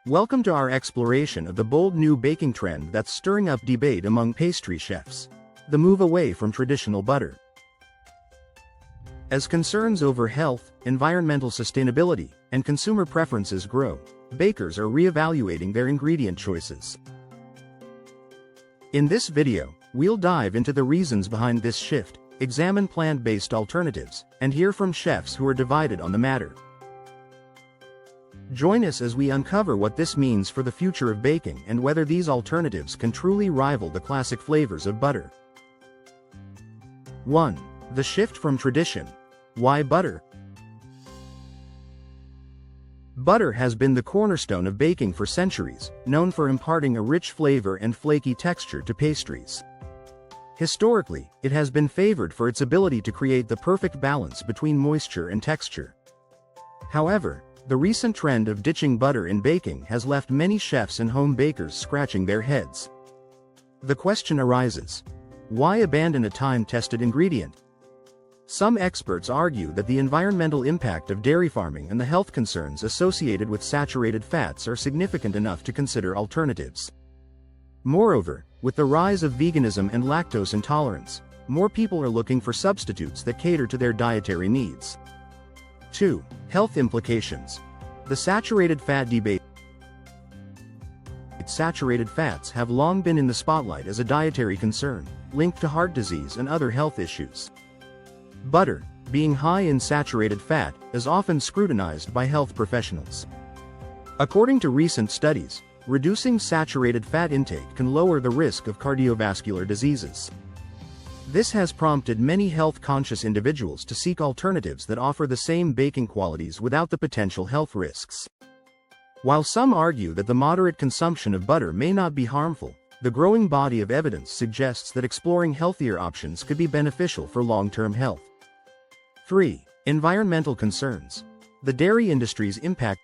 Welcome to our exploration of the bold new baking trend that's stirring up debate among pastry chefs: the move away from traditional butter. As concerns over health, environmental sustainability, and consumer preferences grow, bakers are reevaluating their ingredient choices. In this video, we'll dive into the reasons behind this shift, examine plant-based alternatives, and hear from chefs who are divided on the matter. Join us as we uncover what this means for the future of baking and whether these alternatives can truly rival the classic flavors of butter. 1. The shift from tradition. Why butter? Butter has been the cornerstone of baking for centuries, known for imparting a rich flavor and flaky texture to pastries. Historically, it has been favored for its ability to create the perfect balance between moisture and texture. However, the recent trend of ditching butter in baking has left many chefs and home bakers scratching their heads. The question arises: why abandon a time-tested ingredient? Some experts argue that the environmental impact of dairy farming and the health concerns associated with saturated fats are significant enough to consider alternatives. Moreover, with the rise of veganism and lactose intolerance, more people are looking for substitutes that cater to their dietary needs. 2. Health implications. The saturated fat debate. Saturated fats have long been in the spotlight as a dietary concern, linked to heart disease and other health issues. Butter, being high in saturated fat, is often scrutinized by health professionals. According to recent studies, reducing saturated fat intake can lower the risk of cardiovascular diseases. This has prompted many health-conscious individuals to seek alternatives that offer the same baking qualities without the potential health risks. While some argue that the moderate consumption of butter may not be harmful, the growing body of evidence suggests that exploring healthier options could be beneficial for long-term health. 3. Environmental concerns. The dairy industry's impact.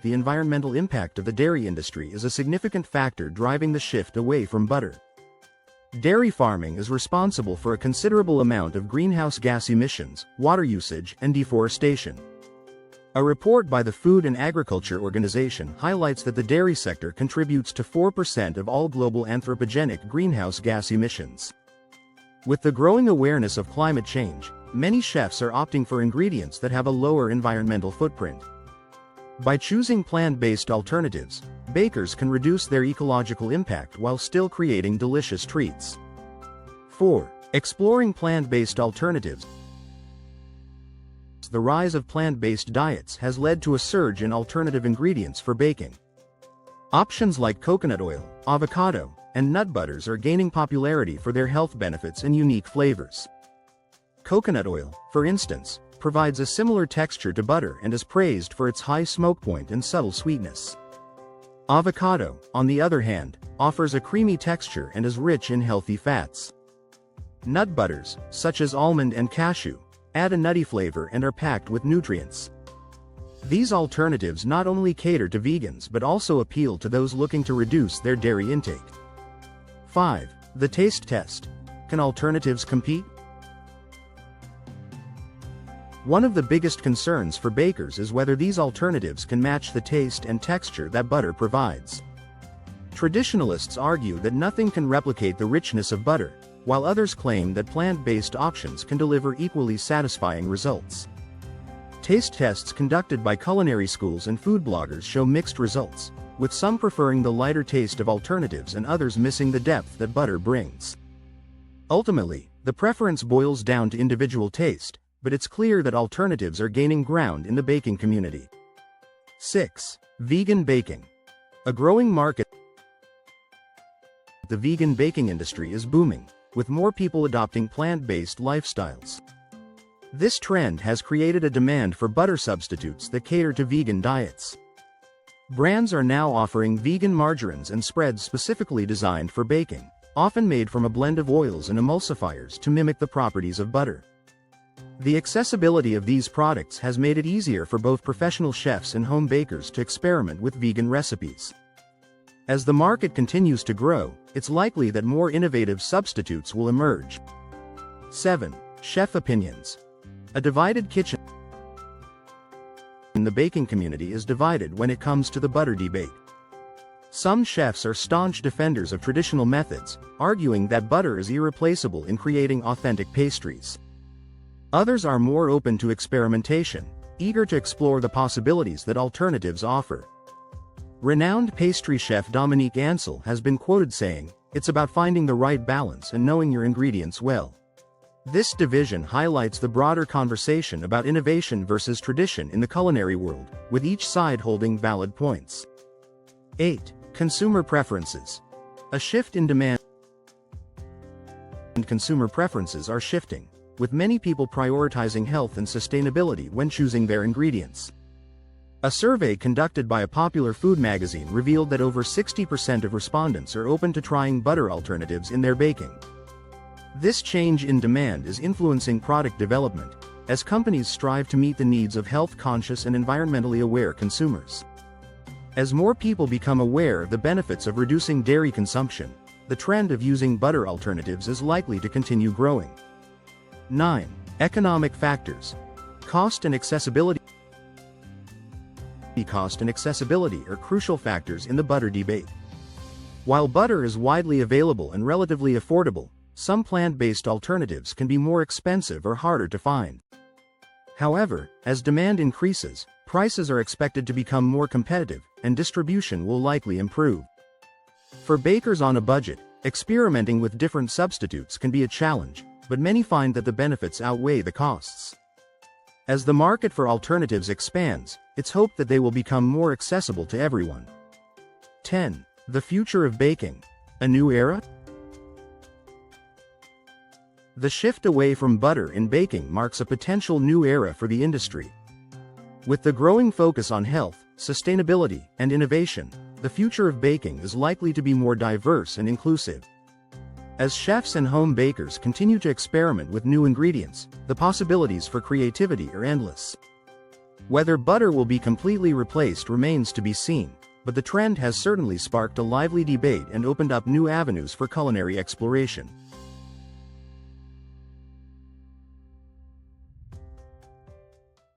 The environmental impact of the dairy industry is a significant factor driving the shift away from butter. Dairy farming is responsible for a considerable amount of greenhouse gas emissions, water usage, and deforestation. A report by the Food and Agriculture Organization highlights that the dairy sector contributes to 4% of all global anthropogenic greenhouse gas emissions. With the growing awareness of climate change, many chefs are opting for ingredients that have a lower environmental footprint. By choosing plant-based alternatives, bakers can reduce their ecological impact while still creating delicious treats. 4. Exploring plant-based alternatives. The rise of plant-based diets has led to a surge in alternative ingredients for baking. Options like coconut oil, avocado, and nut butters are gaining popularity for their health benefits and unique flavors. Coconut oil, for instance, provides a similar texture to butter and is praised for its high smoke point and subtle sweetness. Avocado, on the other hand, offers a creamy texture and is rich in healthy fats. Nut butters, such as almond and cashew, add a nutty flavor and are packed with nutrients. These alternatives not only cater to vegans but also appeal to those looking to reduce their dairy intake. 5. The taste test. Can alternatives compete? One of the biggest concerns for bakers is whether these alternatives can match the taste and texture that butter provides. Traditionalists argue that nothing can replicate the richness of butter, while others claim that plant-based options can deliver equally satisfying results. Taste tests conducted by culinary schools and food bloggers show mixed results, with some preferring the lighter taste of alternatives and others missing the depth that butter brings. Ultimately, the preference boils down to individual taste, but it's clear that alternatives are gaining ground in the baking community. 6. Vegan baking. A growing market. The vegan baking industry is booming, with more people adopting plant-based lifestyles. This trend has created a demand for butter substitutes that cater to vegan diets. Brands are now offering vegan margarines and spreads specifically designed for baking, often made from a blend of oils and emulsifiers to mimic the properties of butter. The accessibility of these products has made it easier for both professional chefs and home bakers to experiment with vegan recipes. As the market continues to grow, it's likely that more innovative substitutes will emerge. 7. Chef opinions. A divided kitchen. The baking community is divided when it comes to the butter debate. Some chefs are staunch defenders of traditional methods, arguing that butter is irreplaceable in creating authentic pastries. Others are more open to experimentation, eager to explore the possibilities that alternatives offer. Renowned pastry chef Dominique Ansel has been quoted saying, "It's about finding the right balance and knowing your ingredients well." This division highlights the broader conversation about innovation versus tradition in the culinary world, with each side holding valid points. 8. Consumer preferences. A shift in demand. Consumer preferences are shifting, with many people prioritizing health and sustainability when choosing their ingredients. A survey conducted by a popular food magazine revealed that over 60% of respondents are open to trying butter alternatives in their baking. This change in demand is influencing product development, as companies strive to meet the needs of health-conscious and environmentally aware consumers. As more people become aware of the benefits of reducing dairy consumption, the trend of using butter alternatives is likely to continue growing. 9. Economic factors. Cost and accessibility. Cost and accessibility are crucial factors in the butter debate. While butter is widely available and relatively affordable, some plant-based alternatives can be more expensive or harder to find. However, as demand increases, prices are expected to become more competitive, and distribution will likely improve. For bakers on a budget, experimenting with different substitutes can be a challenge, but many find that the benefits outweigh the costs. As the market for alternatives expands, it's hoped that they will become more accessible to everyone. 10. The future of baking. A new era? The shift away from butter in baking marks a potential new era for the industry. With the growing focus on health, sustainability, and innovation, the future of baking is likely to be more diverse and inclusive. As chefs and home bakers continue to experiment with new ingredients, the possibilities for creativity are endless. Whether butter will be completely replaced remains to be seen, but the trend has certainly sparked a lively debate and opened up new avenues for culinary exploration.